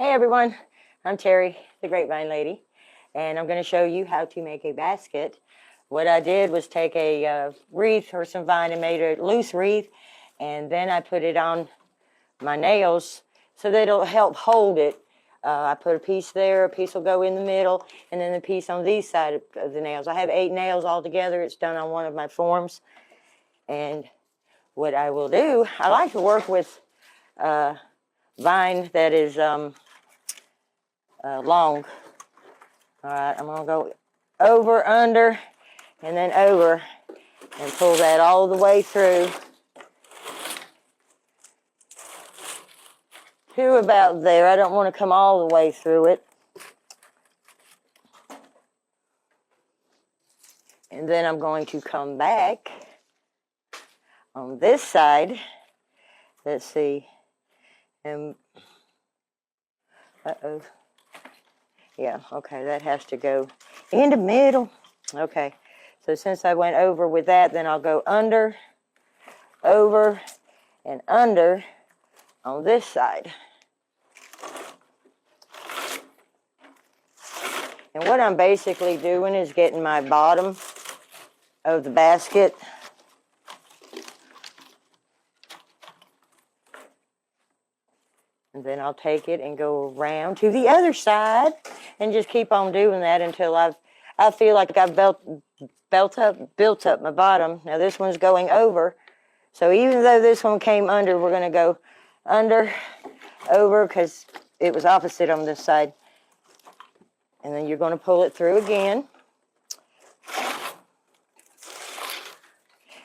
Hey everyone, I'm Terry, the Grapevine lady, and I'm going to show you how to make a basket. What I did was take a wreath or some vine and made a loose wreath, and then I put it on my nails so that it'll help hold it. I put a piece there, a piece will go in the middle, and then the piece on these side of the nails. I have 8 nails all together. It's done on one of my forms. And what I will do, I like to work with vine that is long. All right, I'm going to go over, under, and then over, and pull that all the way through to about there. I don't want to come all the way through it. And then I'm going to come back on this side. Let's see. And uh-oh. Yeah, okay, that has to go in the middle. Okay, so since I went over with that, then I'll go under, over, and under on this side. And what I'm basically doing is getting my bottom of the basket and then I'll take it and go around to the other side and just keep on doing that until I feel like I've built up my bottom. Now this one's going over, so even though this one came under, we're going to go under, over, because it was opposite on this side. And then you're going to pull it through again.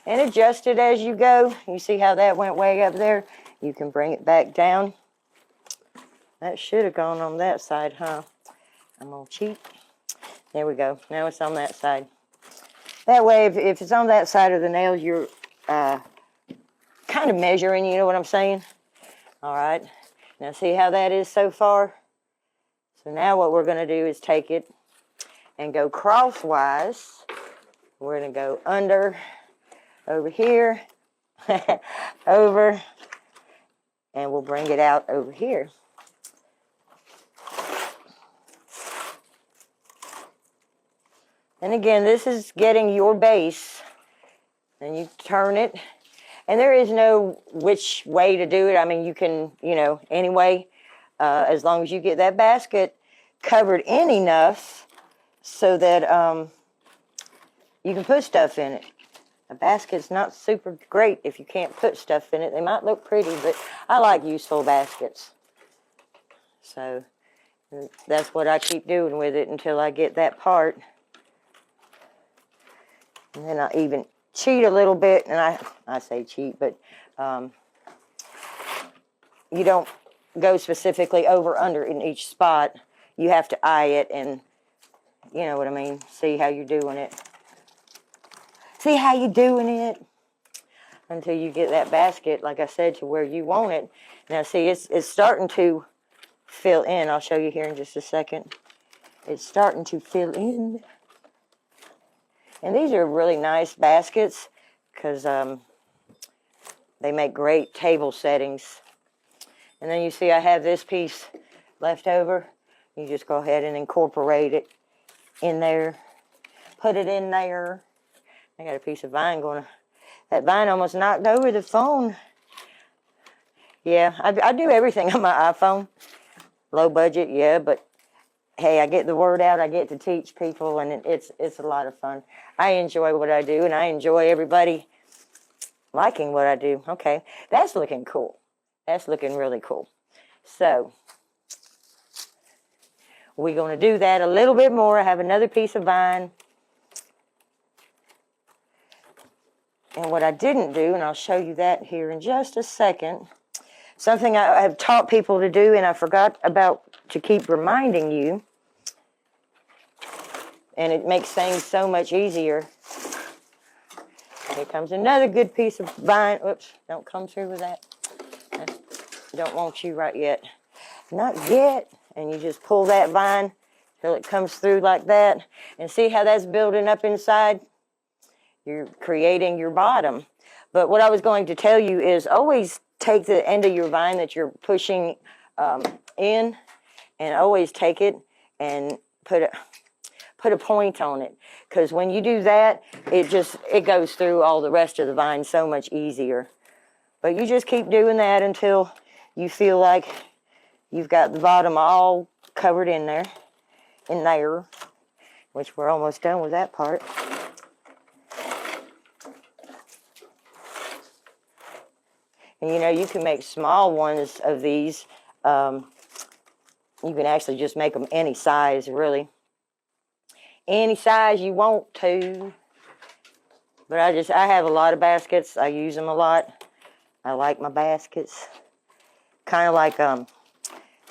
And adjust it as you go. You see how that went way up there? You can bring it back down. That should have gone on that side, huh? I'm going to cheat. There we go. Now it's on that side. That way, if it's on that side of the nails, you're kind of measuring, you know what I'm saying? All right. Now see how that is so far? So now what we're going to do is take it and go crosswise. We're going to go under, over here, over, and we'll bring it out over here. And again, this is getting your base. And you turn it. And there is no which way to do it. I mean, you can, any way. As long as you get that basket covered in enough so that you can put stuff in it. A basket's not super great if you can't put stuff in it. They might look pretty, but I like useful baskets. So that's what I keep doing with it until I get that part. And then I even cheat a little bit, and I say cheat, but you don't go specifically over under in each spot. You have to eye it and, you know what I mean, see how you're doing it. See how you're doing it until you get that basket, like I said, to where you want it. Now see, it's starting to fill in. I'll show you here in just a second. It's starting to fill in. And these are really nice baskets because they make great table settings. And then you see I have this piece left over. You just go ahead and incorporate it in there. Put it in there. I got a piece of vine going. That vine almost knocked over the phone. Yeah, I do everything on my iPhone. Low budget, yeah, but hey, I get the word out. I get to teach people, and it's a lot of fun. I enjoy what I do, and I enjoy everybody liking what I do. Okay, that's looking cool. That's looking really cool. So we're going to do that a little bit more. I have another piece of vine. And what I didn't do, and I'll show you that here in just a second, something I have taught people to do, and I forgot about to keep reminding you, and it makes things so much easier. Here comes another good piece of vine. Oops, don't come through with that. Don't want you right yet. Not yet. And you just pull that vine till it comes through like that. And see how that's building up inside? You're creating your bottom. But what I was going to tell you is always take the end of your vine that you're pushing in And always take it and put a point on it, because when you do that, it goes through all the rest of the vine so much easier. But you just keep doing that until you feel like you've got the bottom all covered in there, which we're almost done with that part. And you know, you can make small ones of these. You can actually just make them any size, really. Any size you want to. But I have a lot of baskets. I use them a lot. I like my baskets. Kind of like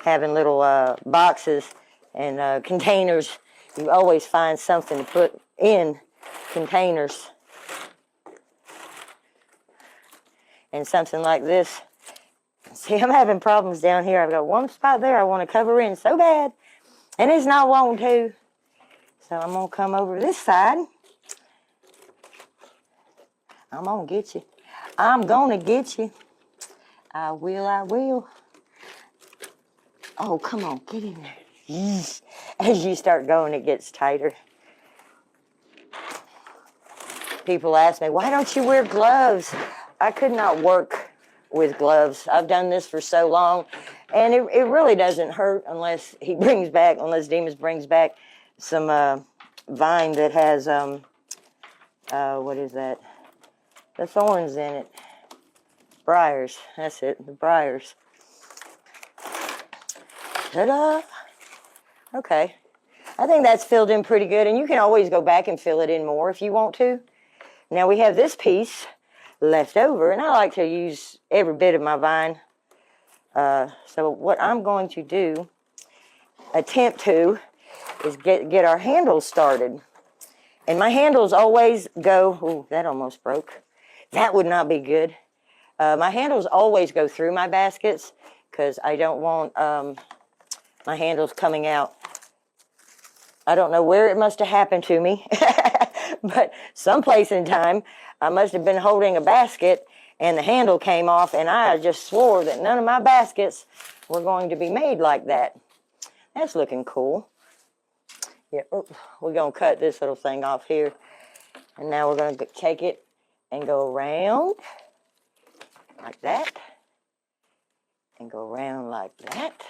having little boxes and containers. You always find something to put in containers. And something like this. See, I'm having problems down here. I've got one spot there I want to cover in so bad. And it's not wanting to. So I'm going to come over this side. I'm going to get you. I'm going to get you. I will. Oh, come on, get in there. As you start going, it gets tighter. People ask me, why don't you wear gloves? I could not work with gloves. I've done this for so long, and it really doesn't hurt unless Demas brings back some vine that has, what is that? The thorns in it. Briars, that's it, the briars. Ta-da! Okay, I think that's filled in pretty good, and you can always go back and fill it in more if you want to. Now we have this piece left over, and I like to use every bit of my vine. So what I'm going to attempt to, is get our handles started. And my handles always go, ooh, that almost broke. That would not be good. My handles always go through my baskets because I don't want my handles coming out. I don't know where it must have happened to me, but someplace in time, I must have been holding a basket and the handle came off, and I just swore that none of my baskets were going to be made like that. That's looking cool. Yeah, we're going to cut this little thing off here. And now we're going to take it and go around like that. And go around like that.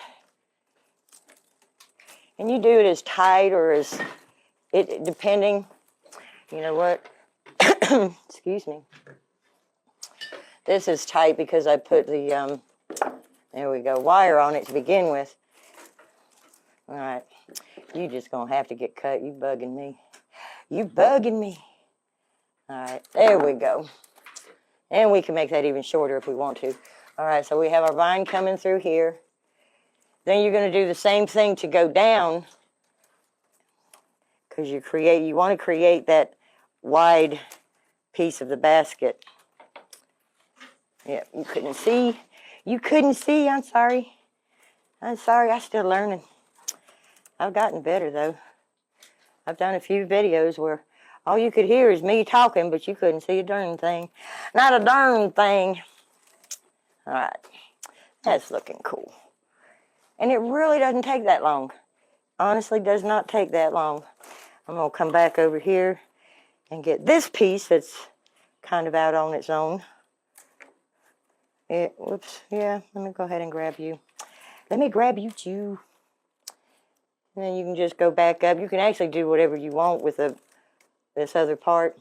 And you do it as tight or as, depending, you know what? Excuse me. This is tight because I put the, there we go, wire on it to begin with. All right. You just going to have to get cut. You bugging me. You bugging me. All right. There we go. And we can make that even shorter if we want to. All right. So we have our vine coming through here. Then you're going to do the same thing to go down. Because you want to create that wide piece of the basket. Yeah, you couldn't see. You couldn't see. I'm sorry. I'm still learning. I've gotten better, though. I've done a few videos where all you could hear is me talking, but you couldn't see a darn thing. Not a darn thing. All right. That's looking cool. And it really doesn't take that long. Honestly, does not take that long. I'm going to come back over here and get this piece that's kind of out on its own. Whoops. Yeah, let me go ahead and grab you. Let me grab you, too. And then you can just go back up. You can actually do whatever you want with this other part.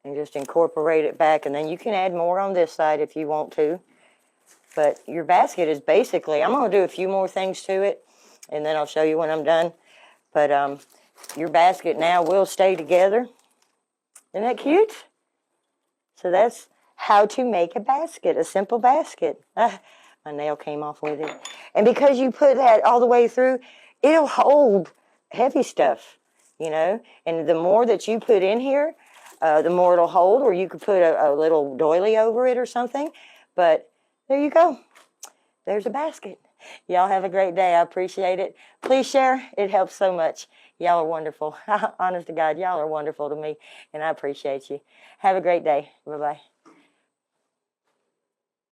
And just incorporate it back. And then you can add more on this side if you want to. But your basket is basically, I'm going to do a few more things to it. And then I'll show you when I'm done. But your basket now will stay together. Isn't that cute? So that's how to make a basket, a simple basket. My nail came off with it. And because you put that all the way through, it'll hold heavy stuff, you know. And the more that you put in here, the more it'll hold. Or you could put a little doily over it or something. But there you go. There's a basket. Y'all have a great day. I appreciate it. Please share. It helps so much. Y'all are wonderful. Honest to God, y'all are wonderful to me. And I appreciate you. Have a great day. Bye-bye.